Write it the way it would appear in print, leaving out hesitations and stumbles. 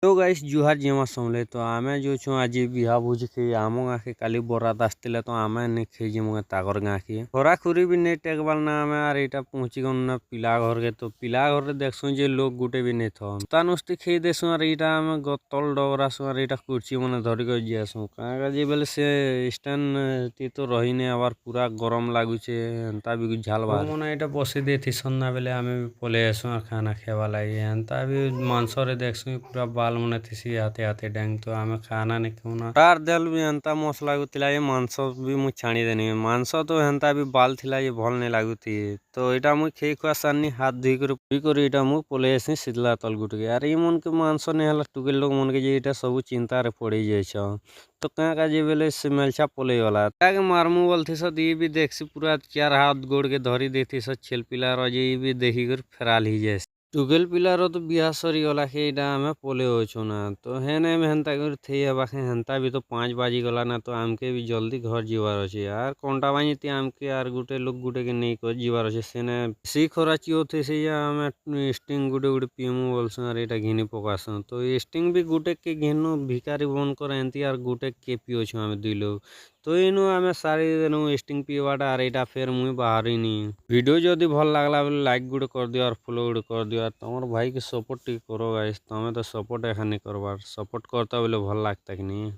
तो गाइस जुहार जेमा समले तो आमे जो छु आज बिहा भोज के आम गाँ के काली बरात आसतिले तो आमे ने खेजी मुगे तागर गाँ के खरा खुरी भी नहीं टेकबाल ना आमे आर एटा पहुंची गन ना पिला घर के तो पिला घर रे देखसु जे लोग गुटे भी नहीं थन तानुस्ती खे देसु आर एटा आमे गतल डगरासु आर एटा कुर्सी मने धरि के जियासु का जे बेले से स्टैंड ती तो रही ने आबार पूरा गरम लागु छे एंता भी झाल बार मने एटा बसे देथि सन्ना बेले आमे भी पले आसु आर खाना खेवा लागि एंता भी मांस रे देखसु पूरा बाल मने थिसी हाथे हाथे डांग तो आमे खाना ने खाना तार देल भी एंता मस्त लागुतिला ये मांस भी मु छाणी देनी मांस तो एंता भी बाल थिला ये भल नहीं लागुती तो एटा मु खे खुआ सानी हाथ धुई कर एटा मु पले आसी सिदला तल गुट के यार ई मन के मांस ने हला टुकेल लोग मन के जे एटा सब चिंता रे पड़ी जाय छ तो का का जे बेले से मेलछा पले वाला ताके मारमु बोल थी स दी भी देखसी पूरा चार हाथ गोड़ के धरी देथी स छेल पिला रजे भी देखी कर फेराल ही जाय टुकेल पिलार तो बिहा सरी गला के एटा आमे पले होछु ना तो हेने में हेंता कर थे बाखे हेंता भी तो 5 बाजी गला ना तो आमके भी जल्दी घर जीवार अछि यार कोंटा बानी ती आमके यार गुटे लोग गुटे के नहीं को जीवार अछि सेने सी खराची होते से या आमे स्टिंग गुटे गुटे पीमु बोलसु यार एटा घिनी पकासु तो स्टिंग भी गुटे के घेनु भिकारी बन कर एंती यार गुटे के पियोछु आमे दुई लोग तो इनु आमे सारी देनु स्टिंग पीवाटा आर एटा फेर मुई बाहरिनी वीडियो जदी भल लागला बेले लाइक गुटे कर दियो और फॉलो गुटे कर दियो तमर भाई के सपोर्ट टी करो गाइस तमे तो सपोर्ट एखा नहीं करबार सपोर्ट करता बेले भल लागता कि नहीं।